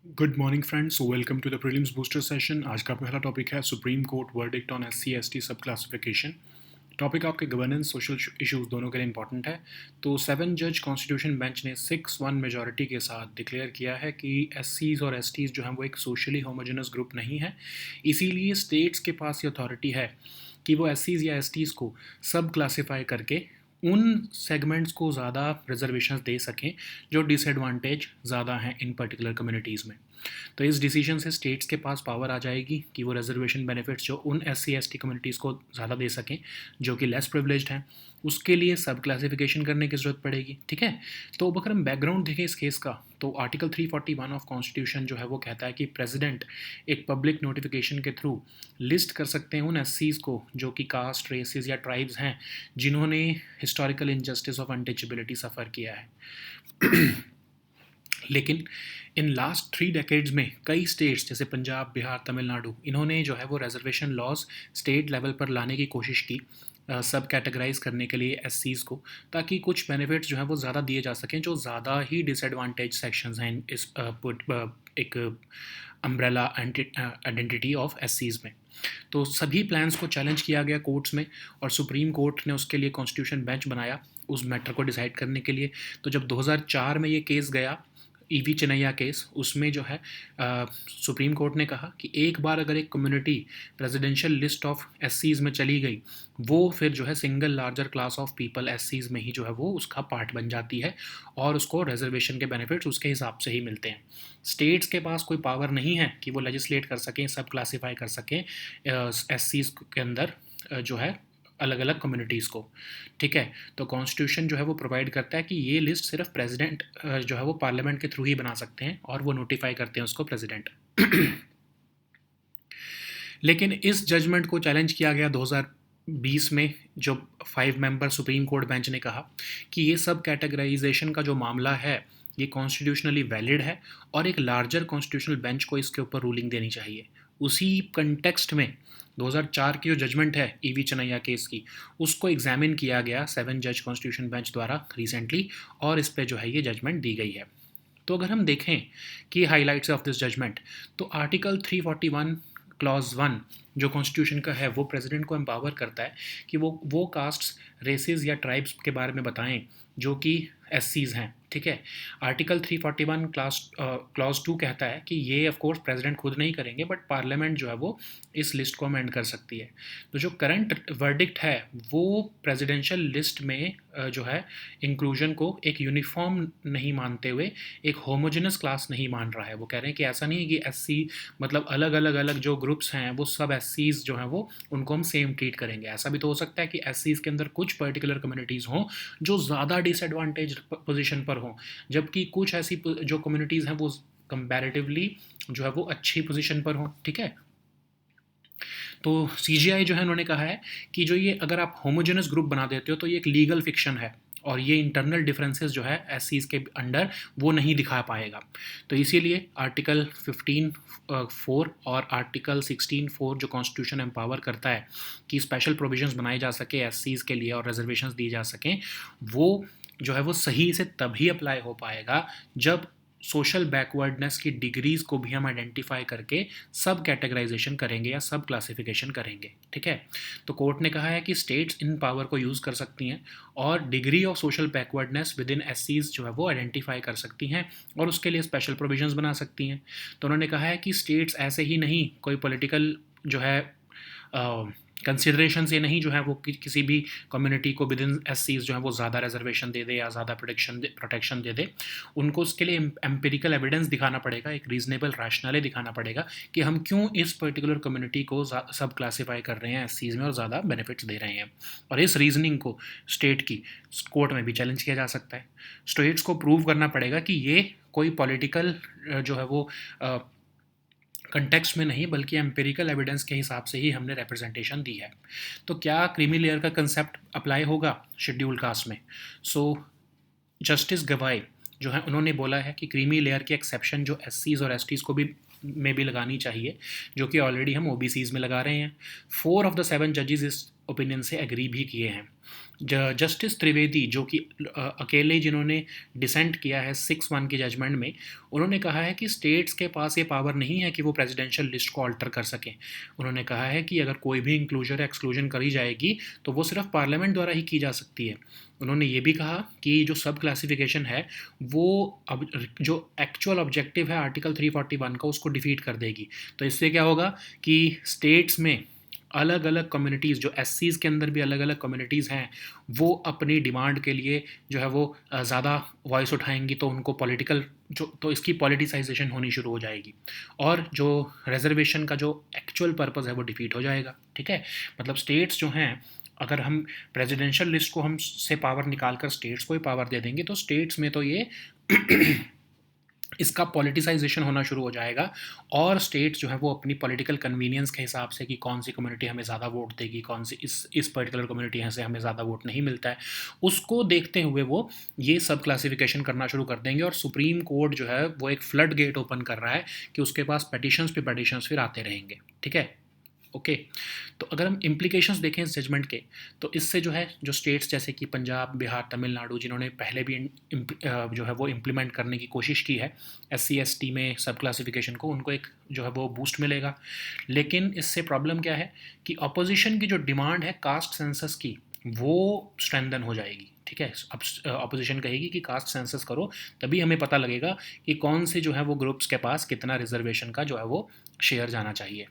Good morning friends, welcome to the prelims booster session. आज का पहला टॉपिक है Supreme Court verdict on SC ST sub classification. Topic आपके governance social issues दोनों के लिए इंपॉर्टेंट है। तो 7 जज कॉन्स्टिट्यूशन बेंच ने 6-1 मेजॉरिटी के साथ डिक्लेयर किया है कि एससीज और एसटीज जो हैं वो एक सोशली होमोजेनस ग्रुप नहीं है। इसीलिए स्टेट्स के पास ये अथॉरिटी है कि वो एससीज या एसटीज़ को सब क्लासीफाई करके उन सेगमेंट्स को ज़्यादा रिजर्वेशन दे सकें जो डिसएडवांटेज ज़्यादा हैं इन पर्टिकुलर कम्युनिटीज़ में। तो इस डिसीजन से स्टेट्स के पास पावर आ जाएगी कि वो रिजर्वेशन बेनिफिट्स जो उन S C S T communities को ज़्यादा दे सकें जो कि लेस प्रिवलेज्ड हैं, उसके लिए सब क्लासिफिकेशन करने की ज़रूरत पड़ेगी। ठीक है, तो अब अगर हम बैकग्राउंड देखें इस केस का, तो आर्टिकल 341 ऑफ कॉन्स्टिट्यूशन जो है वो कहता है कि प्रेसिडेंट एक पब्लिक नोटिफिकेशन के थ्रू लिस्ट कर सकते हैं उन एस को जो कि कास्ट, रेसेस या ट्राइब्स हैं जिन्होंने हिस्टोरिकल इनजस्टिस ऑफ अनटचेबिलिटी सफ़र किया है। लेकिन इन लास्ट 3 डेकेड्स में कई स्टेट्स जैसे पंजाब, बिहार, तमिलनाडु, इन्होंने जो है वो रिजर्वेशन लॉज स्टेट लेवल पर लाने की कोशिश की सब कैटेगराइज करने के लिए एस को, ताकि कुछ बेनिफिट्स जो है वो ज़्यादा दिए जा सकें जो ज़्यादा ही डिसएडवांटेज सेक्शंस हैं इस एक अम्ब्रेला आइडेंटिटी ऑफ एस में। तो सभी प्लान्स को चैलेंज किया गया कोर्ट्स में और सुप्रीम कोर्ट ने उसके लिए कॉन्स्टिट्यूशन बेंच बनाया उस मैटर को डिसाइड करने के लिए। तो जब 2004 में ये केस गया, ईवी चिनैया केस, उसमें जो है सुप्रीम कोर्ट ने कहा कि एक बार अगर एक कम्युनिटी प्रेसिडेंशियल लिस्ट ऑफ एससीज़ में चली गई, वो फिर जो है single larger class of people एससीज़ में ही जो है वो उसका पार्ट बन जाती है और उसको रिजर्वेशन के बेनिफिट्स उसके हिसाब से ही मिलते हैं। स्टेट्स के पास कोई पावर नहीं है कि वो लेजिस्लेट कर सकें, सब क्लासीफाई कर सकें एससीज़ के अंदर जो है अलग अलग कम्युनिटीज़ को। ठीक है, तो कॉन्स्टिट्यूशन जो है वो प्रोवाइड करता है कि ये लिस्ट सिर्फ प्रेसिडेंट जो है वो पार्लियामेंट के थ्रू ही बना सकते हैं और वो नोटिफाई करते हैं उसको प्रेसिडेंट। लेकिन इस जजमेंट को चैलेंज किया गया 2020 में, जो 5 मेंबर सुप्रीम कोर्ट बेंच ने कहा कि ये सब कैटेगराइजेशन का जो मामला है ये कॉन्स्टिट्यूशनली वैलिड है और एक लार्जर कॉन्स्टिट्यूशनल बेंच को इसके ऊपर रूलिंग देनी चाहिए। उसी कंटेक्स्ट में 2004 की जो जजमेंट है ईवी चनैया केस की, उसको एग्जामिन किया गया 7 जज कॉन्स्टिट्यूशन बेंच द्वारा रिसेंटली और इस पे जो है ये जजमेंट दी गई है। तो अगर हम देखें कि हाइलाइट्स ऑफ दिस जजमेंट, तो आर्टिकल 341 क्लॉज 1 जो कॉन्स्टिट्यूशन का है वो प्रेसिडेंट को एम्पावर करता है कि वो कास्ट्स, रेसेस या ट्राइब्स के बारे में बताएं जो कि एससीज़ हैं। ठीक है, आर्टिकल 341 क्लॉज 2 कहता है कि ये ऑफ कोर्स प्रेसिडेंट खुद नहीं करेंगे बट पार्लियामेंट जो है वो इस लिस्ट को अमेंड कर सकती है। तो जो करंट वर्डिक्ट है वो प्रेसिडेंशियल लिस्ट में जो है इंक्लूजन को एक यूनिफॉर्म नहीं मानते हुए एक होमोजेनस क्लास नहीं मान रहा है। वो कह रहे हैं कि ऐसा नहीं है कि एससी मतलब अलग अलग अलग जो ग्रुप्स हैं वो सब एससीज जो हैं वो उनको हम सेम ट्रीट करेंगे। ऐसा भी तो हो सकता है कि एससीज के अंदर कुछ पर्टिकुलर कम्युनिटीज़ हों जो ज़्यादा डिसएडवांटेज पोजीशन पर हों, जबकि कुछ ऐसी जो कम्युनिटीज़ हैं वो कंपैरेटिवली जो है वो अच्छी पोजीशन पर हों। ठीक है, तो सीजीआई जो है उन्होंने कहा है कि जो ये अगर आप होमोजेनस ग्रुप बना देते हो तो ये एक लीगल फिक्शन है और ये इंटरनल डिफरेंसेस जो है एससीज़ के अंडर वो नहीं दिखा पाएगा। तो इसीलिए आर्टिकल 15(4) और आर्टिकल 16(4) जो कॉन्स्टिट्यूशन एम्पावर करता है कि स्पेशल प्रोविजंस बनाए जा सके एससीज़ के लिए और रिजर्वेशंस दी जा सकें, वो जो है वो सही से तभी अप्लाई हो पाएगा जब सोशल बैकवर्डनेस की डिग्रीज़ को भी हम आइडेंटिफाई करके सब कैटेगराइजेशन करेंगे या सब क्लासिफिकेशन करेंगे। ठीक है, तो कोर्ट ने कहा है कि स्टेट्स इन पावर को यूज़ कर सकती हैं और degree of social backwardness within एससीज़ जो है वो आइडेंटिफाई कर सकती हैं और उसके लिए स्पेशल प्रोविजंस बना सकती हैं। तो उन्होंने कहा है कि स्टेट्स ऐसे ही नहीं कोई पॉलिटिकल जो है कंसिडरेशन से नहीं जो है वो किसी भी कम्युनिटी को विद इन एससीज़ जो है वो ज़्यादा रिजर्वेशन दे दे या ज़्यादा प्रोटेक्शन दे दे। उनको उसके लिए एम्पिरिकल एविडेंस दिखाना पड़ेगा, एक रीजनेबल रैशनले दिखाना पड़ेगा कि हम क्यों इस पर्टिकुलर कम्युनिटी को सब क्लासीफाई कर रहे हैं एससीज़ में और ज़्यादा बेनिफिट्स दे रहे हैं। और इस रीजनिंग को स्टेट की कोर्ट में भी चैलेंज किया जा सकता है। स्टेट्स को प्रूव करना पड़ेगा कि ये कोई पॉलिटिकल जो है वो कंटेक्स्ट में नहीं बल्कि एम्पिरिकल एविडेंस के हिसाब से ही हमने रिप्रेजेंटेशन दी है। तो क्या क्रीमी लेयर का कंसेप्ट अप्लाई होगा शेड्यूल कास्ट में? सो जस्टिस गवाई जो है उन्होंने बोला है कि क्रीमी लेयर की एक्सेप्शन जो एससीज़ और एसटीज़ को भी में भी लगानी चाहिए, जो कि ऑलरेडी हम ओबीसीज़ में लगा रहे हैं। 4 of the 7 जजेस इस ओपिनियन से एग्री भी किए हैं। जस्टिस त्रिवेदी जो कि अकेले जिन्होंने डिसेंट किया है 6-1 की जजमेंट में, उन्होंने कहा है कि स्टेट्स के पास ये पावर नहीं है कि वो प्रेसिडेंशियल लिस्ट को अल्टर कर सकें। उन्होंने कहा है कि अगर कोई भी इंक्लूजन या एक्सक्लूजन करी जाएगी तो वो सिर्फ पार्लियामेंट द्वारा ही की जा सकती है। उन्होंने ये भी कहा कि जो सब क्लासिफिकेशन है वो अब जो एक्चुअल ऑब्जेक्टिव है आर्टिकल 341 का उसको डिफीट कर देगी। तो इससे क्या होगा कि स्टेट्स में अलग अलग कम्युनिटीज़, जो एससीज़ के अंदर भी अलग अलग कम्युनिटीज़ हैं, वो अपनी डिमांड के लिए जो है वो ज़्यादा वॉइस उठाएंगी, तो उनको पॉलिटिकल जो तो इसकी पॉलिटिसाइजेशन होनी शुरू हो जाएगी और जो रिजर्वेशन का जो एक्चुअल पर्पस है वो डिफीट हो जाएगा। ठीक है, मतलब स्टेट्स जो हैं, अगर हम प्रेसिडेंशियल लिस्ट को हम से पावर निकाल कर स्टेट्स को ही पावर दे देंगे तो स्टेट्स में तो ये इसका पॉलिटिसाइजेशन होना शुरू हो जाएगा और स्टेट्स जो है वो अपनी पॉलिटिकल कन्वीनियंस के हिसाब से कि कौन सी कम्युनिटी हमें ज़्यादा वोट देगी, कौन सी इस पर्टिकुलर कम्युनिटी से हमें ज़्यादा वोट नहीं मिलता है, उसको देखते हुए वो ये सब क्लासिफिकेशन करना शुरू कर देंगे। और सुप्रीम कोर्ट जो है वो एक फ्लड गेट ओपन कर रहा है कि उसके पास पेटिशंस पे पेटिशंस फिर आते रहेंगे। ठीक है, ओके। तो अगर हम इम्प्लीकेशंस देखें इस जजमेंट के, तो इससे जो है जो स्टेट्स जैसे कि पंजाब, बिहार, तमिलनाडु जिन्होंने पहले भी जो है वो इम्प्लीमेंट करने की कोशिश की है SC ST में सब क्लासिफिकेशन को, उनको एक जो है वो बूस्ट मिलेगा। लेकिन इससे प्रॉब्लम क्या है कि अपोजिशन की जो डिमांड है कास्ट सेंसस की वो स्ट्रेंथन हो जाएगी। ठीक है, अब अपोजिशन कहेगी कि कास्ट सेंसस करो, तभी हमें पता लगेगा कि कौन से जो है वो ग्रुप्स के पास कितना रिजर्वेशन का जो है वो शेयर जाना चाहिए।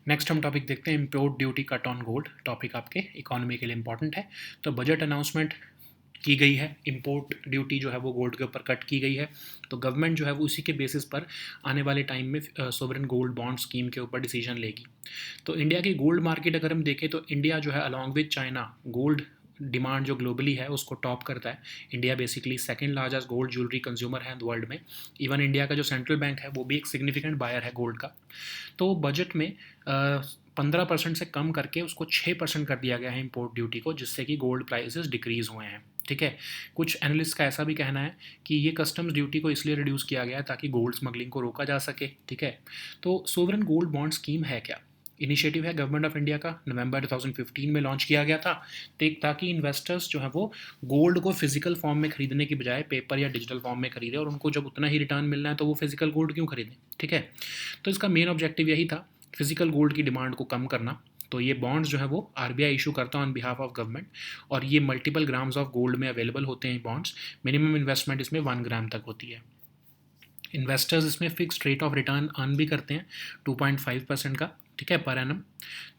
नेक्स्ट हम टॉपिक देखते हैं import duty cut on gold. Topic आपके इकोनॉमी के लिए इंपॉर्टेंट है। तो बजट अनाउंसमेंट की गई है, इम्पोर्ट ड्यूटी जो है वो गोल्ड के ऊपर कट की गई है। तो गवर्नमेंट जो है वो उसी के बेसिस पर आने वाले टाइम में सोवरेन गोल्ड बॉन्ड स्कीम के ऊपर डिसीजन लेगी। तो इंडिया की गोल्ड मार्केट अगर हम देखें तो इंडिया जो है along with China gold demand जो ग्लोबली है उसको टॉप करता है। India basically second largest gold jewellery consumer है वर्ल्ड में। इवन इंडिया का जो सेंट्रल बैंक है वो भी एक सिग्निफिकेंट बायर है गोल्ड का। तो बजट में 15% से कम करके उसको 6% कर दिया गया है इम्पोर्ट ड्यूटी को, जिससे कि गोल्ड प्राइसेस डिक्रीज़ हुए हैं। ठीक है, कुछ एनालिस्ट का ऐसा भी कहना है कि ये कस्टम्स ड्यूटी को इसलिए रिड्यूस किया गया है ताकि गोल्ड स्मगलिंग को रोका जा सके। ठीक है, तो सोवरेन गोल्ड बॉन्ड स्कीम है क्या? इनिशिएटिव है गवर्नमेंट ऑफ इंडिया का, नवंबर 2015 में लॉन्च किया गया था। ताकि इन्वेस्टर्स जो है वो गोल्ड को फिजिकल फॉर्म में खरीदने की बजाय पेपर या डिजिटल फॉर्म में खरीदे, और उनको जब उतना ही रिटर्न मिलना है तो वो फिजिकल गोल्ड क्यों खरीदें। ठीक है, तो इसका मेन ऑब्जेक्टिव यही था, फिजिकल गोल्ड की डिमांड को कम करना। तो ये बॉन्ड्स जो है वो RBI इशू करता है ऑन बिहाफ ऑफ गवर्नमेंट, और ये मल्टीपल ग्राम्स ऑफ गोल्ड में अवेलेबल होते हैं बॉन्ड्स। मिनिमम इन्वेस्टमेंट इसमें 1 ग्राम तक होती है। इन्वेस्टर्स इसमें fixed rate of return earn भी करते हैं 2.5% का। ठीक है, पर एनम।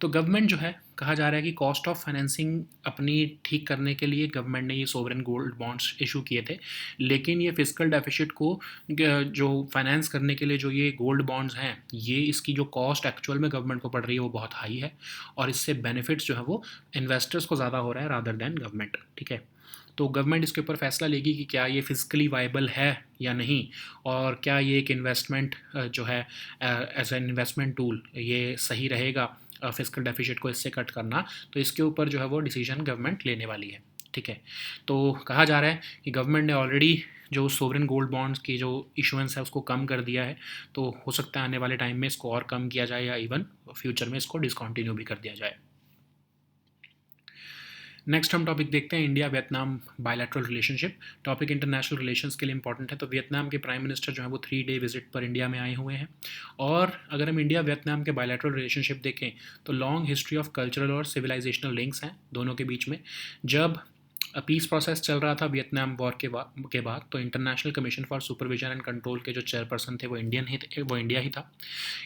तो गवर्नमेंट जो है, कहा जा रहा है कि कॉस्ट ऑफ फाइनेंसिंग अपनी ठीक करने के लिए गवर्नमेंट ने ये सोवरेन गोल्ड बॉन्ड्स इशू किए थे। लेकिन ये फिजिकल डेफिसिट को जो फाइनेंस करने के लिए जो ये गोल्ड बॉन्ड्स हैं, ये इसकी जो कॉस्ट एक्चुअल में गवर्नमेंट को पड़ रही है वो बहुत हाई है, और इससे बेनिफिट्स जो है वो इन्वेस्टर्स को ज़्यादा हो रहा है रादर दैन गवर्नमेंट। ठीक है, तो गवर्नमेंट इसके ऊपर फैसला लेगी कि क्या ये फिजिकली वाइबल है या नहीं, और क्या ये एक इन्वेस्टमेंट जो है एज एन इन्वेस्टमेंट टूल ये सही रहेगा फिजिकल डेफिसिट को इससे कट करना। तो इसके ऊपर जो है वो डिसीजन गवर्नमेंट लेने वाली है। ठीक है, तो कहा जा रहा है कि गवर्नमेंट ने ऑलरेडी जो सोवरेन गोल्ड बॉन्ड्स की जो इशुएंस है उसको कम कर दिया है, तो हो सकता है आने वाले टाइम में इसको और कम किया जाए या इवन फ्यूचर में इसको डिसकंटिन्यू भी कर दिया जाए। नेक्स्ट हम टॉपिक देखते हैं India Vietnam bilateral relationship. Topic international relations के लिए इंपॉर्टेंट है। तो वियतनाम के प्राइम मिनिस्टर जो है वो 3 डे विजिट पर इंडिया में आए हुए हैं। और अगर हम इंडिया वियतनाम के बायलैटरल रिलेशनशिप देखें तो लॉन्ग हिस्ट्री ऑफ कल्चरल और सिविलाइजेशनल लिंक्स हैं दोनों के बीच में। जब पीस प्रोसेस चल रहा था वियतनाम वॉर के बाद, तो international commission for supervision and control के जो चेयरपर्सन थे वो इंडिया ही था।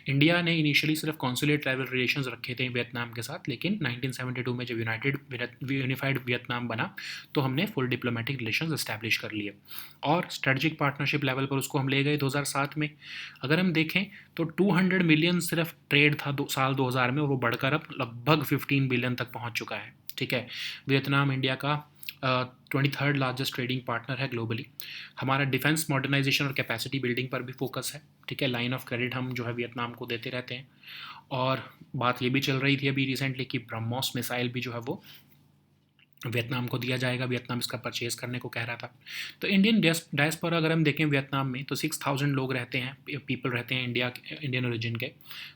इंडिया ने इनिशियली सिर्फ कॉन्सुलेट ट्रैवल रिलेशंस रखे थे वियतनाम के साथ, लेकिन 1972 में जब यूनिफाइड वियतनाम बना तो हमने फुल डिप्लोमेटिक रिलेशंस एस्टैब्लिश कर लिए, और स्ट्रेटजिक पार्टनरशिप लेवल पर उसको हम ले गए 2007 में। अगर हम देखें तो 200 मिलियन सिर्फ ट्रेड था साल 2000 में, और वो बढ़कर अब लगभग 15 बिलियन तक पहुँच चुका है। ठीक है, वियतनाम इंडिया का 23rd लार्जेस्ट ट्रेडिंग पार्टनर है ग्लोबली। हमारा डिफेंस मॉडर्नाइजेशन और कैपेसिटी बिल्डिंग पर भी फोकस है। ठीक है, लाइन ऑफ क्रेडिट हम जो है वियतनाम को देते रहते हैं। और बात ये भी चल रही थी अभी रिसेंटली कि ब्रह्मोस मिसाइल भी जो है वो वियतनाम को दिया जाएगा, वियतनाम इसका परचेज़ करने को कह रहा था। तो इंडियन डायस्पोरा अगर हम देखें वियतनाम में, तो 6000 लोग रहते हैं, पीपल रहते हैं इंडियन ओरिजिन के,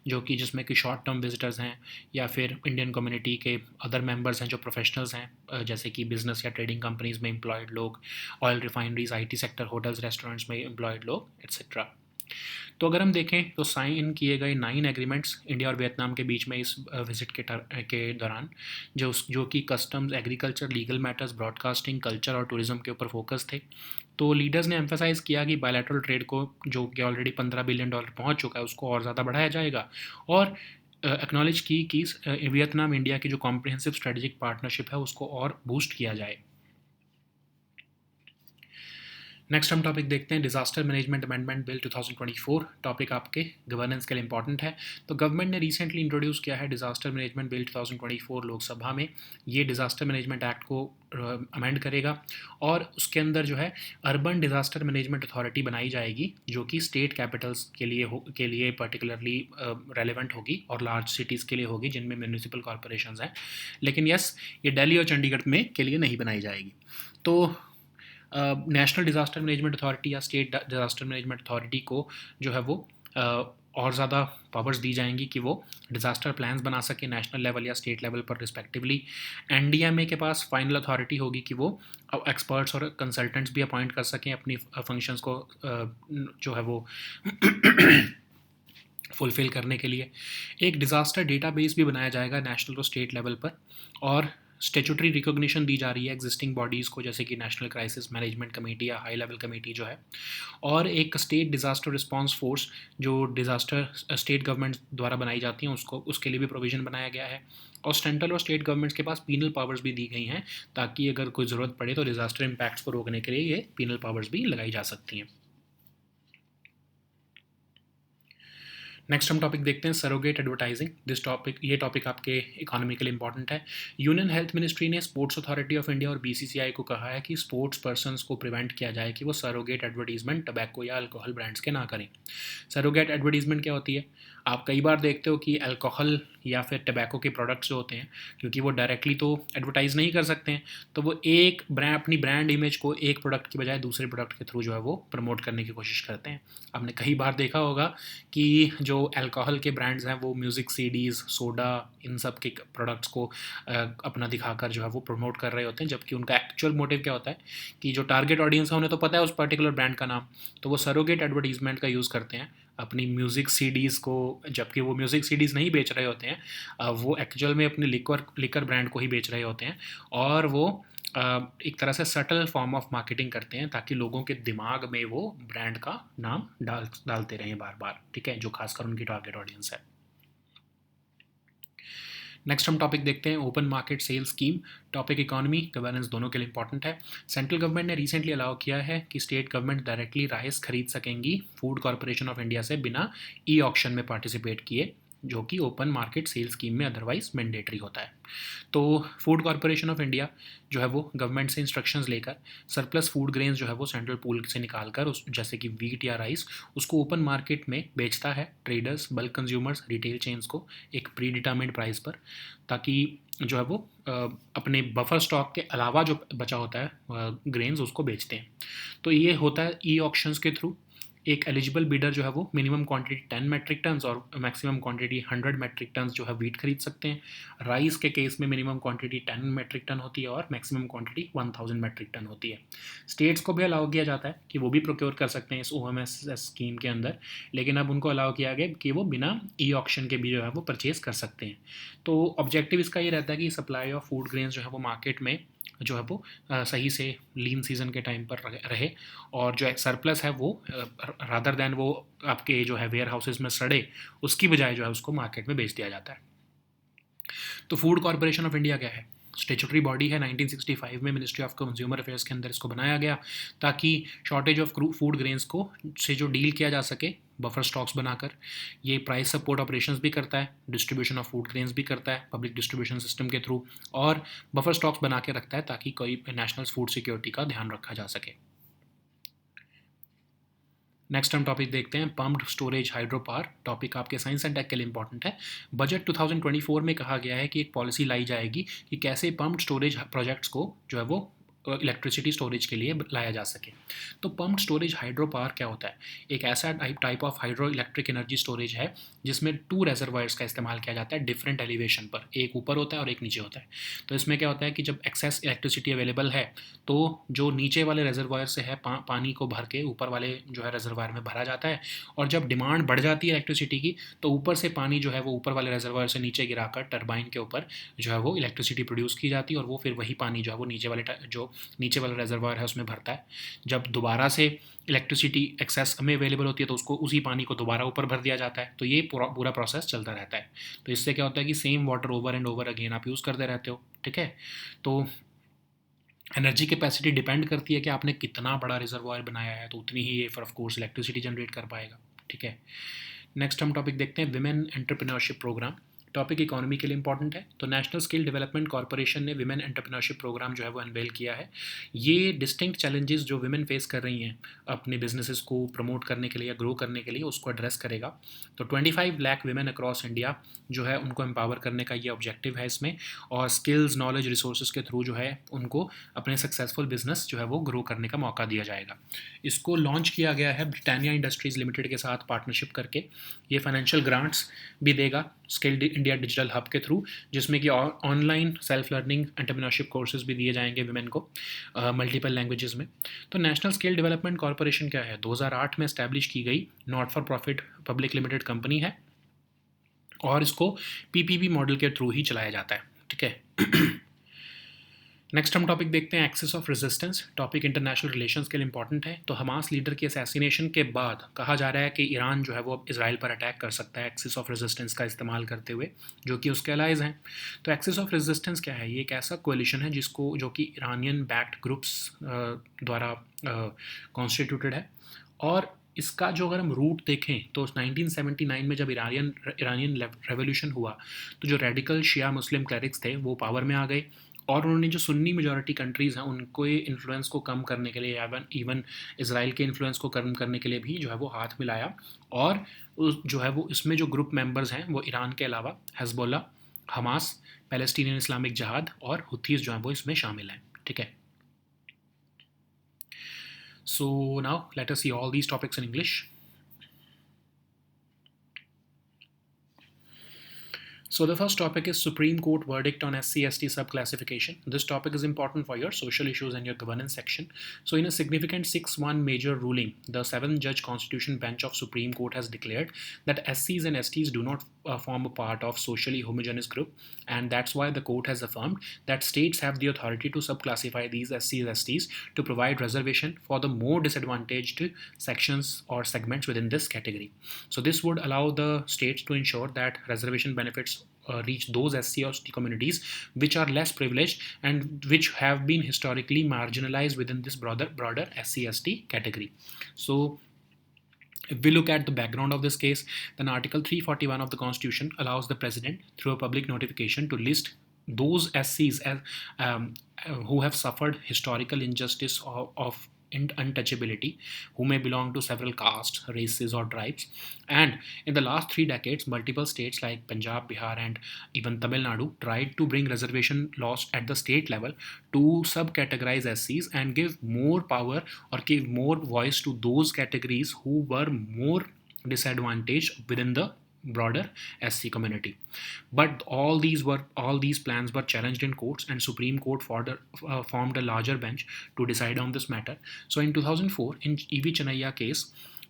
जो कि जिसमें कि शॉर्ट टर्म विजिटर्स हैं या फिर इंडियन कम्युनिटी के अदर मेंबर्स हैं जो प्रोफेशनल्स हैं, जैसे कि बिजनेस या ट्रेडिंग कंपनीज में एम्प्लॉयड लोग, oil refineries, IT sector, hotels, restaurants में एम्प्लॉयड लोग, एट्सेट्रा। तो अगर हम देखें तो साइन इन किए गए 9 एग्रीमेंट्स इंडिया और वियतनाम के बीच में इस विजिट के दौरान, जो कि customs, agriculture, legal matters, broadcasting, culture और टूरिज्म के ऊपर फोकस थे। तो लीडर्स ने एम्फेसाइज़ किया कि बायलैटरल ट्रेड को, जो कि ऑलरेडी $15 बिलियन पहुंच चुका है, उसको और ज़्यादा बढ़ाया जाएगा, और एक्नॉलेज की कि वियतनाम इंडिया की जो कॉम्प्रिहेंसिव स्ट्रेटेजिक पार्टनरशिप है उसको और बूस्ट किया जाए। नेक्स्ट हम टॉपिक देखते हैं disaster management amendment bill 2024। Topic आपके गवर्नेंस के लिए इंपॉर्टेंट है। तो गवर्नमेंट ने रिसेंटली इंट्रोड्यूस किया है डिजास्टर मैनेजमेंट बिल 2024 लोकसभा में। ये डिजास्टर मैनेजमेंट एक्ट को अमेंड करेगा और उसके अंदर जो है अर्बन डिजास्टर मैनेजमेंट अथॉरिटी बनाई जाएगी, जो कि स्टेट कैपिटल्स के लिए पर्टिकुलरली रेलिवेंट होगी और लार्ज सिटीज़ के लिए होगी जिनमें म्यूनिसिपल कॉरपोरेशंस हैं। लेकिन यस, ये दिल्ली और चंडीगढ़ में के लिए नहीं बनाई जाएगी। तो नेशनल डिज़ास्टर मैनेजमेंट अथॉरिटी या स्टेट डिज़ास्टर मैनेजमेंट अथॉरिटी को जो है वो और ज़्यादा पावर्स दी जाएंगी कि वो डिज़ास्टर प्लान्स बना सके नेशनल लेवल या स्टेट लेवल पर रिस्पेक्टिवली। NDMA के पास फाइनल अथॉरिटी होगी कि वो एक्सपर्ट्स और कंसल्टेंट्स भी अपॉइंट कर सकें अपनी फंक्शंस को जो है वो फुलफ़िल करने के लिए। एक डिज़ास्टर डेटाबेस भी बनाया जाएगा नेशनल और स्टेट लेवल पर, और स्टेचुटरी रिकॉग्निशन दी जा रही है एग्जिस्टिंग बॉडीज़ को, जैसे कि नेशनल क्राइसिस मैनेजमेंट कमेटी या हाई लेवल कमेटी जो है। और एक स्टेट डिज़ास्टर रिस्पांस फोर्स जो डिज़ास्टर स्टेट गवर्नमेंट द्वारा बनाई जाती हैं उसके लिए भी प्रोविज़न बनाया गया है। और सेंट्रल और स्टेट गवर्नमेंट्स के पास पीनल पावर्स भी दी गई हैं, ताकि अगर कोई ज़रूरत पड़े तो डिज़ास्टर इम्पैक्ट्स को रोकने के लिए ये पीनल पावर्स भी लगाई जा सकती हैं। नेक्स्ट हम टॉपिक देखते हैं सरोगेट एडवर्टाइजिंग। ये टॉपिक आपके इकोनॉमी के लिए इंपॉर्टेंट है। यूनियन हेल्थ मिनिस्ट्री ने स्पोर्ट्स अथॉरिटी ऑफ इंडिया और BCCI को कहा है कि स्पोर्ट्स पर्सनस को प्रिवेंट किया जाए कि वो सरोगेट एडवर्टीजमेंट टबैको या अल्कोहल ब्रांड्स के ना करें। सरोगेट एडवर्टीजमेंट क्या होती है? आप कई बार देखते हो कि अल्कोहल या फिर टबैको के प्रोडक्ट्स जो होते हैं, क्योंकि वो डायरेक्टली तो एडवर्टाइज़ नहीं कर सकते हैं, तो वो एक अपनी ब्रांड इमेज को एक प्रोडक्ट की बजाय दूसरे प्रोडक्ट के थ्रू जो है वो प्रमोट करने की कोशिश करते हैं। आपने कई बार देखा होगा कि जो अल्कोहल के ब्रांड्स हैं वो म्यूज़िक CDs, सोडा, इन सब के प्रोडक्ट्स को अपना दिखाकर जो है वो प्रमोट कर रहे होते हैं, जबकि उनका एक्चुअल मोटिव क्या होता है कि जो टारगेट ऑडियंस है उन्हें तो पता है उस पर्टिकुलर ब्रांड का नाम, तो वो सरोगेट एडवर्टीजमेंट का यूज़ करते हैं अपनी म्यूज़िक CDs को, जबकि वो म्यूज़िक CDs नहीं बेच रहे होते हैं, वो एक्चुअल में अपने लिकर ब्रांड को ही बेच रहे होते हैं, और वो एक तरह से सटल फॉर्म ऑफ मार्केटिंग करते हैं ताकि लोगों के दिमाग में वो ब्रांड का नाम डालते रहें बार बार, ठीक है, जो खासकर उनकी टारगेट ऑडियंस है। नेक्स्ट हम टॉपिक देखते हैं open market sale scheme. Topic economy governance दोनों के लिए इंपॉर्टेंट है। सेंट्रल गवर्नमेंट ने रिसेंटली अलाउ किया है कि स्टेट गवर्नमेंट डायरेक्टली राइस खरीद सकेंगी फूड कॉरपोरेशन ऑफ इंडिया से बिना ऑक्शन में पार्टिसिपेट किए, जो कि ओपन मार्केट सेल स्कीम में अदरवाइज मैंडेटरी होता है। तो फूड कॉरपोरेशन ऑफ इंडिया जो है वो गवर्नमेंट से इंस्ट्रक्शंस लेकर सरप्लस फूड ग्रेन्स जो है वो सेंट्रल पूल से निकाल कर जैसे कि वीट या राइस, उसको ओपन मार्केट में बेचता है traders, bulk consumers, retail chains को एक प्री डिटर्मिन्ड प्राइस पर, ताकि जो है वो अपने बफर स्टॉक के अलावा जो बचा होता है ग्रेन्स उसको बेचते हैं। तो ये होता है ऑक्शंस के थ्रू। एक एलिजिबल बिडर जो है वो मिनिमम क्वांटिटी 10 मेट्रिक टन्स और मैक्सिमम क्वांटिटी 100 मेट्रिक टन्स जो है वीट खरीद सकते हैं। राइस के केस में मिनिमम क्वांटिटी 10 मेट्रिक टन होती है और मैक्सिमम क्वांटिटी 1000 मेट्रिक टन होती है। स्टेट्स को भी अलाउ किया जाता है कि वो भी प्रोक्योर कर सकते हैं इस OMS स्कीम के अंदर, लेकिन अब उनको अलाउ किया गया कि वो बिना ऑक्शन के भी जो है वो परचेज़ कर सकते हैं। तो ऑब्जेक्टिव इसका ये रहता है कि सप्लाई ऑफ फूड ग्रेन्स जो है वो मार्केट में जो है वो सही से लीन सीज़न के टाइम पर रहे, और जो सरप्लस है वो रादर दैन वो आपके जो है वेयर हाउसेज में सड़े, उसकी बजाय जो है उसको मार्केट में बेच दिया जाता है। तो फूड कॉरपोरेशन ऑफ इंडिया क्या है? स्टेचुटरी बॉडी है। 1965 में मिनिस्ट्री ऑफ कंज्यूमर अफेयर्स के अंदर इसको बनाया गया ताकि शॉर्टेज ऑफ फूड ग्रेन्स को से जो डील किया जा सके बफर स्टॉक्स बनाकर। ये प्राइस सपोर्ट ऑपरेशंस भी करता है, डिस्ट्रीब्यूशन ऑफ फूड ग्रेन्स भी करता है पब्लिक डिस्ट्रीब्यूशन सिस्टम के थ्रू, और बफर स्टॉक्स बना के रखता है ताकि कोई नेशनल फूड सिक्योरिटी का ध्यान रखा जा सके। नेक्स्ट हम टॉपिक देखते हैं pumped storage hydro power. Topic आपके साइंस एंड टेक के लिए इंपॉर्टेंट है। बजट 2024 में कहा गया है कि एक पॉलिसी लाई जाएगी कि कैसे पम्प्ड स्टोरेज प्रोजेक्ट्स को जो है वो इलेक्ट्रिसिटी स्टोरेज के लिए लाया जा सके। तो पम्प्ड स्टोरेज हाइड्रो पावर क्या होता है? एक ऐसा type of hydro electric energy storage है जिसमें टू रेजर्वायर्स का इस्तेमाल किया जाता है डिफरेंट एलिवेशन पर, एक ऊपर होता है और एक नीचे होता है। तो इसमें क्या होता है कि जब एक्सेस इलेक्ट्रिसिटी अवेलेबल है तो जो नीचे वाले रेजर्वायर से है पानी को भर के ऊपर वाले जो है रेजर्वायर में भरा जाता है, और जब डिमांड बढ़ जाती है इलेक्ट्रिसिटी की तो ऊपर से पानी जो है वो ऊपर वाले रेजर्वायर से नीचे गिराकर टरबाइन के ऊपर जो है वो इलेक्ट्रिसिटी प्रोड्यूस की जाती है, और वो फिर वही पानी जो है वो नीचे वाला रेजर्वायर है उसमें भरता है। जब दोबारा से इलेक्ट्रिसिटी एक्सेस में अवेलेबल होती है तो उसको उसी पानी को दोबारा ऊपर भर दिया जाता है। तो ये पूरा प्रोसेस चलता रहता है। तो इससे क्या होता है कि same water over and over again आप यूज़ करते रहते हो। ठीक है, तो एनर्जी कैपेसिटी डिपेंड करती है कि आपने कितना बड़ा रिजर्वायर बनाया है, तो उतनी ही ये ऑफ कोर्स इलेक्ट्रिसिटी जनरेट कर पाएगा। ठीक है, नेक्स्ट हम टॉपिक देखते हैं women entrepreneurship programme. Topic economy के लिए इंपॉर्टेंट है। तो नेशनल स्किल डेवलपमेंट कॉर्पोरेशन ने विमेन एंटरप्रेन्योरशिप प्रोग्राम जो है वो अनवेल किया है। ये डिस्टिंक्ट चैलेंजेस जो विमेन फेस कर रही हैं अपने बिजनेसेस को प्रमोट करने के लिए या ग्रो करने के लिए, उसको एड्रेस करेगा। तो 25 लाख विमेन अक्रॉस इंडिया जो है उनको एम्पावर करने का ये ऑब्जेक्टिव है इसमें, और स्किल्स नॉलेज रिसोर्सेज के थ्रू जो है उनको अपने सक्सेसफुल बिजनेस जो है वो ग्रो करने का मौका दिया जाएगा। इसको लॉन्च किया गया है ब्रिटानिया इंडस्ट्रीज़ लिमिटेड के साथ पार्टनरशिप करके। ये फाइनेंशियल ग्रांट्स भी देगा स्किल इंडिया डिजिटल हब के थ्रू, जिसमें कि online self learning entrepreneurship courses भी दिए जाएंगे विमेन को मल्टीपल लैंग्वेजेस में। तो नेशनल स्किल डेवलपमेंट कॉर्पोरेशन क्या है? 2008 में इस्टेब्लिश की गई not for profit public limited company है, और इसको पीपीपी मॉडल के थ्रू ही चलाया जाता है। ठीक है, नेक्स्ट हम टॉपिक देखते हैं axis of resistance. Topic international relations के लिए इंपॉर्टेंट है। तो हमास लीडर की असैसिनेशन के बाद कहा जा रहा है कि ईरान जो है वो अब इसराइल पर अटैक कर सकता है एक्सिस ऑफ रेजिस्टेंस का इस्तेमाल करते हुए, जो कि उसके अलाइज हैं। तो एक्सिस ऑफ रेजिस्टेंस क्या है? ये एक ऐसा कोलिशन है जो कि ईरानियन बैक्ड ग्रुप्स द्वारा कॉन्स्टिट्यूटेड है। और इसका जो अगर हम रूट देखें तो 1979 में जब ईरानियन रेवोल्यूशन हुआ तो जो रेडिकल शिया मुस्लिम क्लरिक्स थे वो पावर में आ गए, और उन्होंने जो सुन्नी मेजॉरिटी कंट्रीज़ हैं उनको इन्फ्लुएंस को कम करने के लिए, इवन इसराइल के इन्फ्लुएंस को कम करने के लिए भी जो है वो हाथ मिलाया। और जो है वो इसमें जो ग्रुप मेंबर्स हैं वो ईरान के अलावा हिजबुल्लाह, हमास, पैलेस्टीनियन इस्लामिक जहाद और हुथीज़ जो हैं वो इसमें शामिल हैं। ठीक है, so now let us see all these topics in English. So the first topic is Supreme Court verdict on SC/ST subclassification. This topic is important for your social issues and your governance section. So in a significant 6-1 major ruling, the 7-judge Constitution Bench of Supreme Court has declared that SCs and STs do not form a part of socially homogeneous group, and that's why the court has affirmed that states have the authority to subclassify these SCs STs to provide reservation for the more disadvantaged sections or segments within this category. So this would allow the states to ensure that reservation benefits reach those SC or ST communities which are less privileged and which have been historically marginalized within this broader SC/ST category. So if we look at the background of this case, then Article 341 of the Constitution allows the President, through a public notification, to list those SCs as, who have suffered historical injustice of untouchability, who may belong to several castes, races, or tribes. And in the last 3 decades, multiple states like Punjab, Bihar, and even Tamil Nadu tried to bring reservation laws at the state level to subcategorize SCs and give more power or give more voice to those categories who were more disadvantaged within the broader SC community. But all these plans were challenged in courts, and Supreme Court formed a larger bench to decide on this matter. So in 2004, in E.V. Chennaiya case,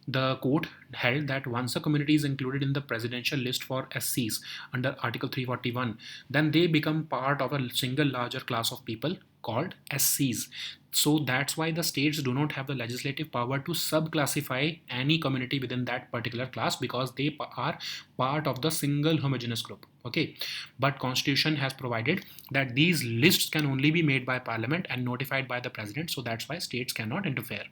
the court held that once a community is included in the presidential list for SCs under Article 341, then they become part of a single larger class of people called SCs. So that's why the states do not have the legislative power to subclassify any community within that particular class, because they are part of the single homogeneous group. Okay, but Constitution has provided that these lists can only be made by Parliament and notified by the President. So that's why states cannot interfere.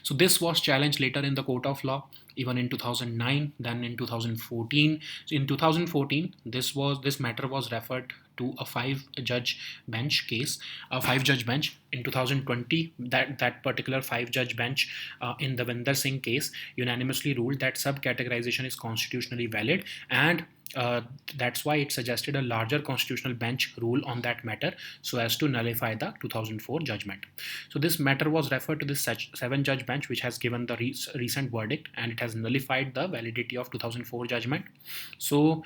So this was challenged later in the court of law, even in 2009, then in 2014. So in 2014, this matter was referred to a five-judge bench case, a five-judge bench in 2020. That particular five-judge bench in the Vinder Singh case unanimously ruled that subcategorization is constitutionally valid, and uh, that's why it suggested a larger constitutional bench rule on that matter so as to nullify the 2004 judgment. So this matter was referred to this seven judge bench, which has given the recent verdict, and it has nullified the validity of 2004 judgment. So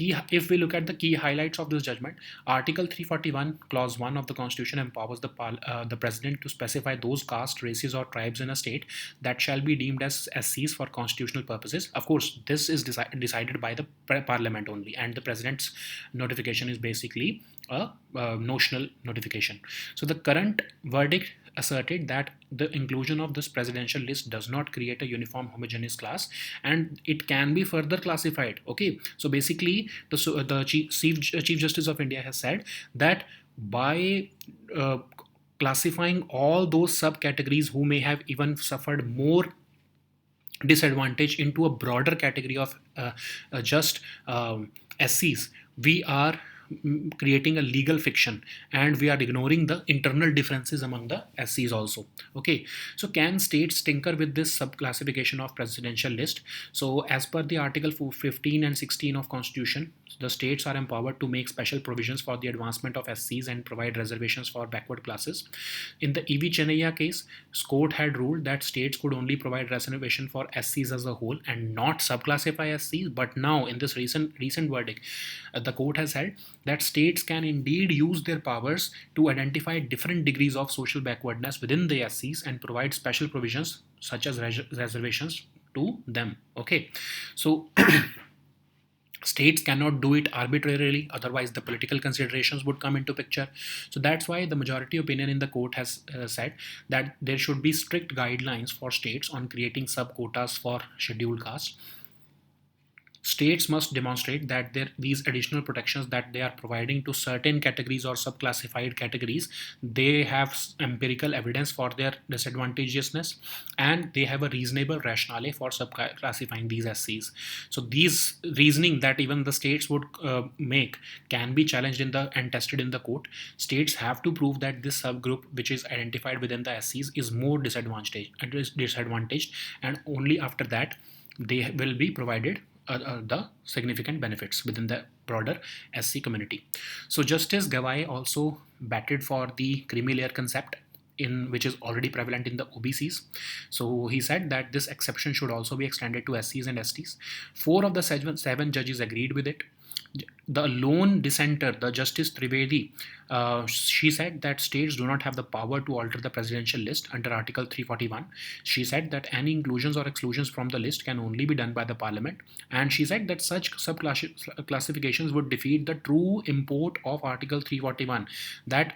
if we look at the key highlights of this judgment, Article 341, Clause 1 of the Constitution empowers the President to specify those castes, races, or tribes in a state that shall be deemed as SCs for constitutional purposes. Of course, this is decided by the Parliament only, and the President's notification is basically a notional notification. So the current verdict asserted that the inclusion of this presidential list does not create a uniform homogeneous class, and it can be further classified. Okay, so basically the Chief Justice of India has said that by classifying all those subcategories who may have even suffered more disadvantage into a broader category of just SCs, we are creating a legal fiction, and we are ignoring the internal differences among the SCs also. Okay, so can states tinker with this subclassification of presidential list? So as per the Article 15 and 16 of Constitution, the states are empowered to make special provisions for the advancement of SCs and provide reservations for backward classes. In the E.V. Chennaiya case, court had ruled that states could only provide reservation for SCs as a whole and not subclassify SCs. But now in this recent verdict, the court has held that states can indeed use their powers to identify different degrees of social backwardness within the SCs and provide special provisions such as reservations to them. Okay, so states cannot do it arbitrarily, otherwise the political considerations would come into picture. So that's why the majority opinion in the court has said that there should be strict guidelines for states on creating sub quotas for scheduled castes. States must demonstrate that these additional protections that they are providing to certain categories or subclassified categories, they have empirical evidence for their disadvantageousness, and they have a reasonable rationale for subclassifying these SCs. So these reasoning that even the states would make can be challenged and tested in the court. States have to prove that this subgroup which is identified within the SCs is more disadvantaged, and only after that they will be provided the significant benefits within the broader SC community. So Justice Gawai also batted for the creamy layer concept, which is already prevalent in the OBCs. So he said that this exception should also be extended to SCs and STs. 4 of the seven judges agreed with it. The lone dissenter, the Justice Trivedi, she said that states do not have the power to alter the presidential list under Article 341. She said that any inclusions or exclusions from the list can only be done by the Parliament, and she said that such subclassifications would defeat the true import of Article 341, that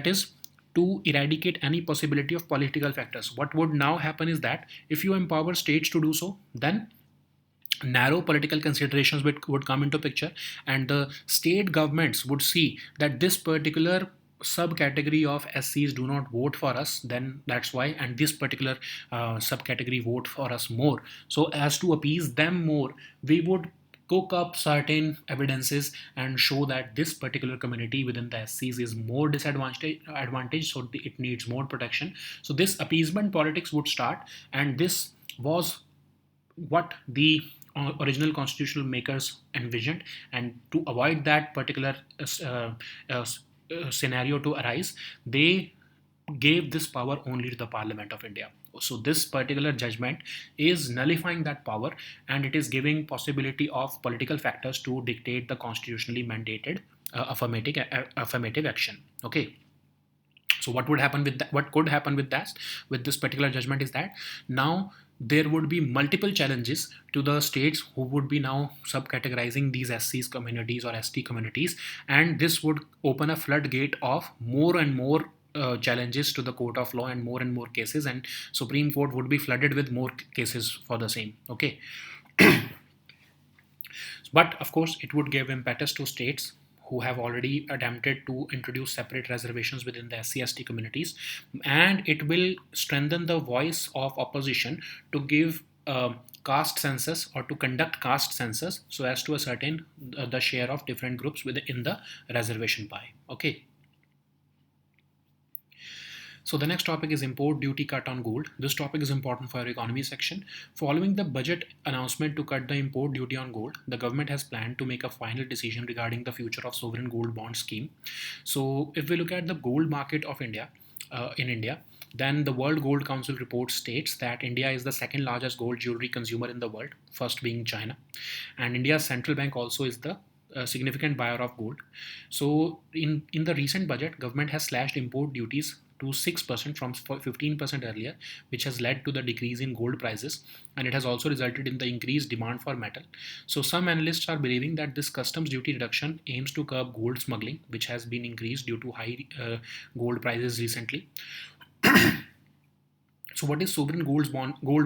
is to eradicate any possibility of political factors. What would now happen is that if you empower states to do so, then narrow political considerations would come into picture, and the state governments would see that this particular subcategory of SCs do not vote for us, then that's why, and this particular subcategory vote for us more. So as to appease them more, we would cook up certain evidences and show that this particular community within the SCs is more disadvantaged, so it needs more protection. So this appeasement politics would start, and this was what the original constitutional makers envisioned, and to avoid that particular scenario to arise, they gave this power only to the Parliament of India. So this particular judgment is nullifying that power, and it is giving possibility of political factors to dictate the constitutionally mandated affirmative action. Okay. So what would happen with that? What could happen with this particular judgment is that now there would be multiple challenges to the states who would be now subcategorizing these SCs communities or ST communities, and this would open a floodgate of more and more challenges to the court of law and more cases, and Supreme Court would be flooded with more cases for the same. Okay. But of course it would give impetus to states who have already attempted to introduce separate reservations within the SC/ST communities, and it will strengthen the voice of opposition to give caste census or to conduct caste census so as to ascertain the share of different groups within the reservation pie. Okay. So the next topic is import duty cut on gold. This topic is important for our economy section. Following the budget announcement to cut the import duty on gold, the government has planned to make a final decision regarding the future of sovereign gold bond scheme. So if we look at the gold market of India, in India, then the World Gold Council report states that India is the second largest gold jewelry consumer in the world, first being China. And India's central bank also is the significant buyer of gold. So in the recent budget, government has slashed import duties to 6% from 15% earlier, which has led to the decrease in gold prices, and it has also resulted in the increased demand for metal. So some analysts are believing that this customs duty reduction aims to curb gold smuggling, which has been increased due to high gold prices recently. So what is sovereign gold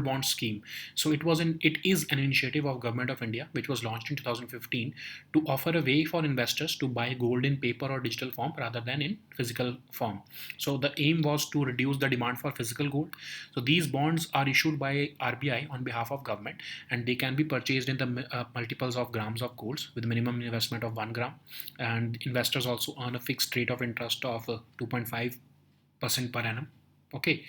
bond scheme? So it is an initiative of Government of India which was launched in 2015 to offer a way for investors to buy gold in paper or digital form rather than in physical form. So the aim was to reduce the demand for physical gold. So these bonds are issued by RBI on behalf of government, and they can be purchased in the multiples of grams of gold with minimum investment of 1 gram, and investors also earn a fixed rate of interest of 2.5% per annum. Okay.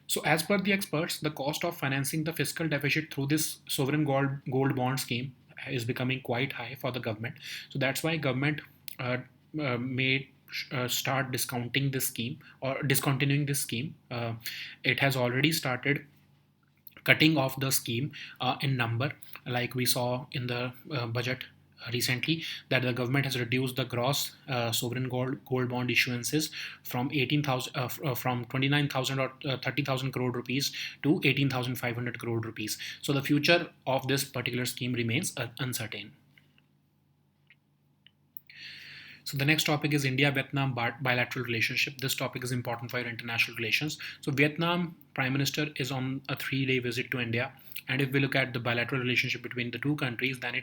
So, as per the experts, the cost of financing the fiscal deficit through this sovereign gold bond scheme is becoming quite high for the government. So that's why government may start discounting this scheme or discontinuing this scheme. It has already started cutting off the scheme in number, like we saw in the budget recently, that the government has reduced the gross sovereign gold bond issuances from 18,000 from 29,000 or 30,000 crore rupees to 18,500 crore rupees. So the future of this particular scheme remains uncertain. So the next topic is India-Vietnam bilateral relationship. This topic is important for your international relations. So Vietnam Prime Minister is on a 3-day visit to India, and if we look at the bilateral relationship between the two countries, then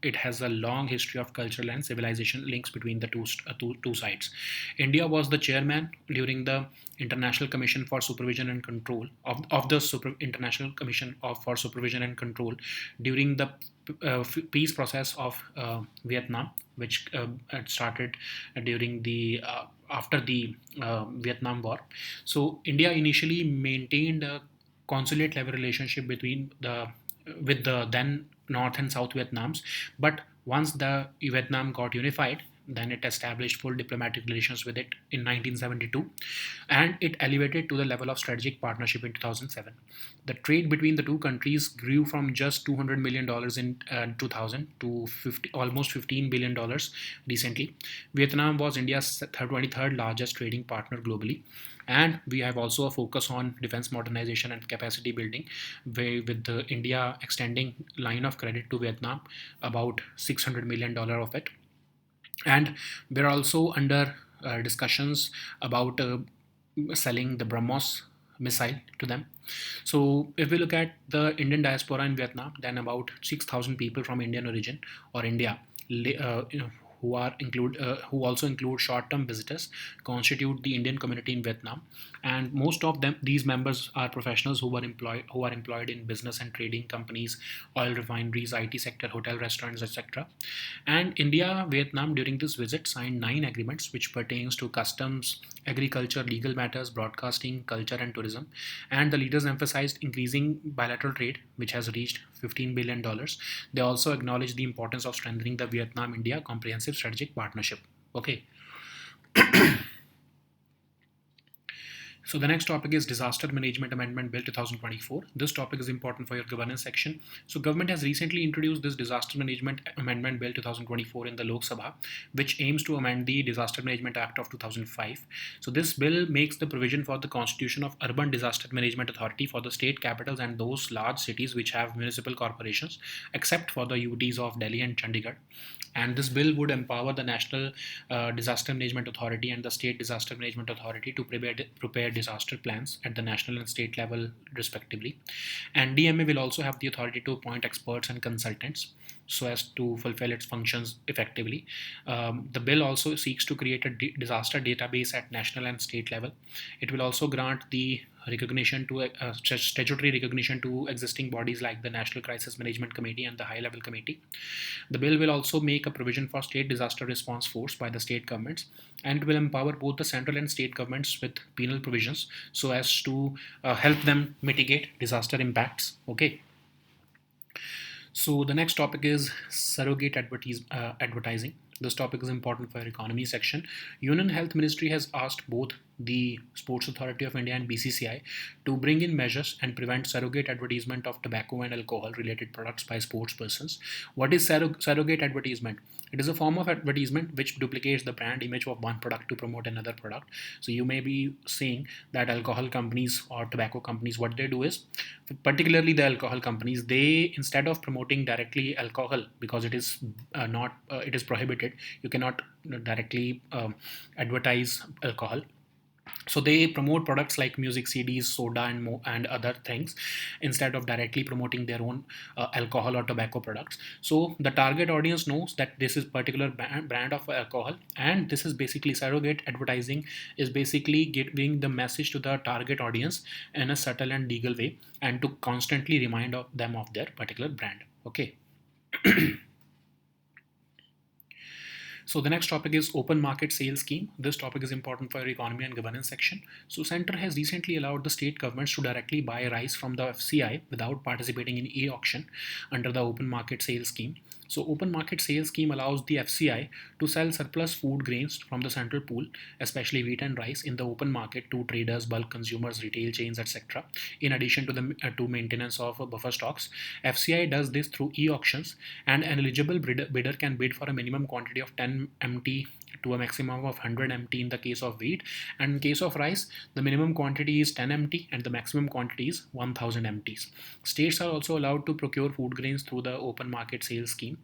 it has a long history of cultural and civilization links between the two sides. India was the chairman during the International Commission for Supervision and Control of the International Commission for Supervision and Control during the peace process of Vietnam, which started during the after the Vietnam War. So India initially maintained a consulate level relationship with the then North and South Vietnams, but once the Vietnam got unified, then it established full diplomatic relations with it in 1972, and it elevated to the level of strategic partnership in 2007. The trade between the two countries grew from just $200 million in 2000 to almost $15 billion recently. Vietnam was India's 23rd largest trading partner globally, and we have also a focus on defense modernization and capacity building, with India extending line of credit to Vietnam, about $600 million of it. And we're also under discussions about selling the BrahMos missile to them. So if we look at the Indian diaspora in Vietnam, then about 6,000 people from Indian origin or India, who also include short-term visitors, constitute the Indian community in Vietnam, and most of these members are professionals who are employed in business and trading companies, oil refineries, IT sector, hotel, restaurants, etc. And India, Vietnam during this visit signed 9 agreements which pertains to customs, agriculture, legal matters, broadcasting, culture, and tourism. And the leaders emphasized increasing bilateral trade, which has reached $15 billion. They also acknowledged the importance of strengthening the Vietnam-India comprehensive strategic partnership. Okay. So the next topic is Disaster Management Amendment Bill 2024. This topic is important for your governance section. So government has recently introduced this Disaster Management Amendment Bill 2024 in the Lok Sabha, which aims to amend the Disaster Management Act of 2005. So this bill makes the provision for the constitution of Urban Disaster Management Authority for the state capitals and those large cities which have municipal corporations, except for the UTs of Delhi and Chandigarh. And this bill would empower the National Disaster Management Authority and the State Disaster Management Authority to prepare disaster plans at the national and state level respectively. And DMA will also have the authority to appoint experts and consultants. so as to fulfill its functions effectively. The bill also seeks to create a disaster database at national and state level. It will also grant the recognition to statutory recognition to existing bodies like the National Crisis Management Committee and the High Level Committee. The bill will also make a provision for state disaster response force by the state governments, and it will empower both the central and state governments with penal provisions so as to help them mitigate disaster impacts. Okay. So the next topic is surrogate advertising. This topic is important for our economy section. Union Health Ministry has asked both the Sports Authority of India and BCCI to bring in measures and prevent surrogate advertisement of tobacco and alcohol related products by sports persons. What is surrogate advertisement? It is a form of advertisement which duplicates the brand image of one product to promote another product. So you may be saying that alcohol companies or tobacco companies, what they do is, particularly the alcohol companies, they, instead of promoting directly alcohol, because it is not it is prohibited, you cannot directly advertise alcohol, so they promote products like music CDs, soda, and other things instead of directly promoting their own alcohol or tobacco products. So the target audience knows that this is particular brand of alcohol, and this is basically surrogate advertising, is basically giving the message to the target audience in a subtle and legal way, and to constantly remind them of their particular brand. Okay. So the next topic is open market sales scheme. This topic is important for your economy and governance section. So Center has recently allowed the state governments to directly buy rice from the FCI without participating in e-auction under the open market sales scheme. So open market sales scheme allows the FCI to sell surplus food grains from the central pool, especially wheat and rice, in the open market to traders, bulk consumers, retail chains, etc. In addition to the to maintenance of buffer stocks, FCI does this through e-auctions, and an eligible bidder can bid for a minimum quantity of 10 MT to a maximum of 100 MT in the case of wheat, and in case of rice, the minimum quantity is 10 MT and the maximum quantity is 1000 MTs. States are also allowed to procure food grains through the open market sales scheme,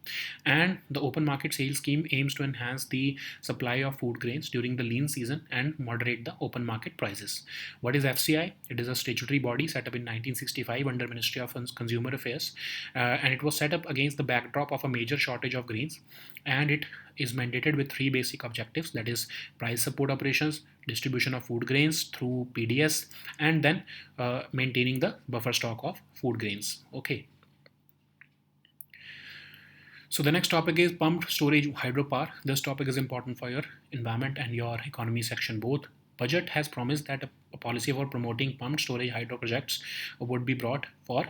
and the open market sales scheme aims to enhance the supply of food grains during the lean season and moderate the open market prices. What is FCI? It is a statutory body set up in 1965 under Ministry of Consumer Affairs, and it was set up against the backdrop of a major shortage of grains, and it is mandated with three basic objectives, that is price support operations, distribution of food grains through PDS, and then maintaining the buffer stock of food grains. Okay. So the next topic is pumped storage hydropower. This topic is important for your environment and your economy section both. Budget has promised that a policy for promoting pumped storage hydro projects would be brought for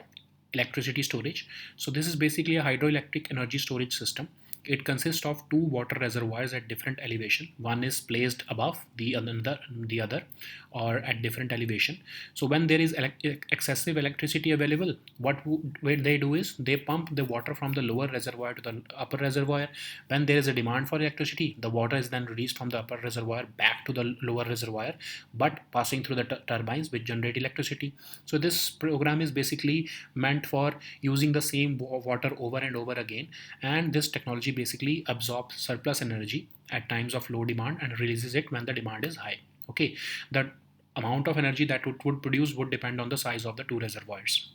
electricity storage. So this is basically a hydroelectric energy storage system. It consists of two water reservoirs at different elevation. One is placed above the other or at different elevation. So when there is excessive electricity available, what they do is they pump the water from the lower reservoir to the upper reservoir. When there is a demand for electricity, the water is then released from the upper reservoir back to the lower reservoir, but passing through the turbines which generate electricity. So this program is basically meant for using the same water over and over again, and this technology basically absorbs surplus energy at times of low demand and releases it when the demand is high. Okay, the amount of energy that it would produce would depend on the size of the two reservoirs.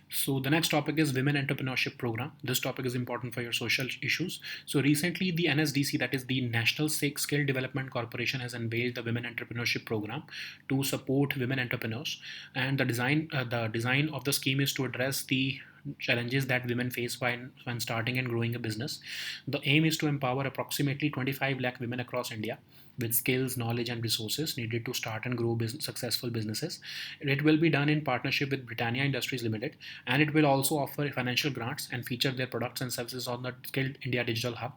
So the next topic is Women Entrepreneurship Program. This topic is important for your social issues. So recently the NSDC, that is the National Skill Development Corporation, has unveiled the Women Entrepreneurship Program to support women entrepreneurs. And the design of the scheme is to address the challenges that women face when starting and growing a business. The aim is to empower approximately 25 lakh women across India with skills, knowledge, and resources needed to start and grow successful businesses. It will be done in partnership with Britannia Industries Limited, and it will also offer financial grants and feature their products and services on the Skilled India Digital Hub.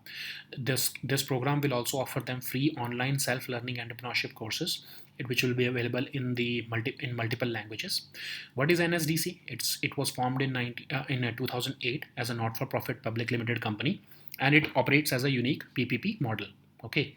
This program will also offer them free online self-learning entrepreneurship courses, which will be available in multiple languages. What is NSDC? It was formed in 2008 as a not-for-profit public limited company, and it operates as a unique PPP model. Okay.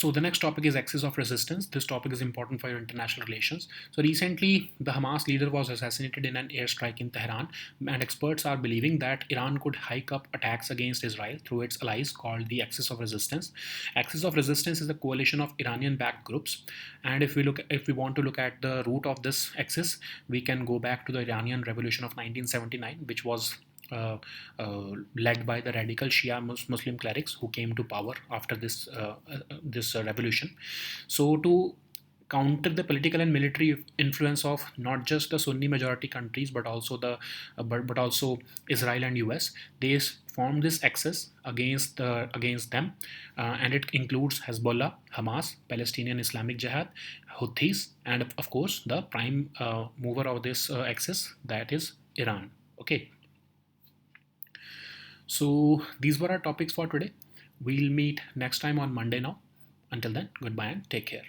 So the next topic is axis of resistance. This topic is important for your international relations. So recently, the Hamas leader was assassinated in an airstrike in Tehran, and experts are believing that Iran could hike up attacks against Israel through its allies called the Axis of Resistance. Axis of Resistance is a coalition of Iranian-backed groups, and if we want to look at the root of this axis, we can go back to the Iranian Revolution of 1979, which was uh, led by the radical Shia Muslim clerics who came to power after this revolution. So to counter the political and military influence of not just the Sunni majority countries but also but also Israel and US, they formed this axis against them, and it includes Hezbollah, Hamas, Palestinian Islamic Jihad, Houthis, and of course the prime mover of this axis, that is Iran. Okay. So these were our topics for today. We'll meet next time on Monday now. Until then, goodbye and take care.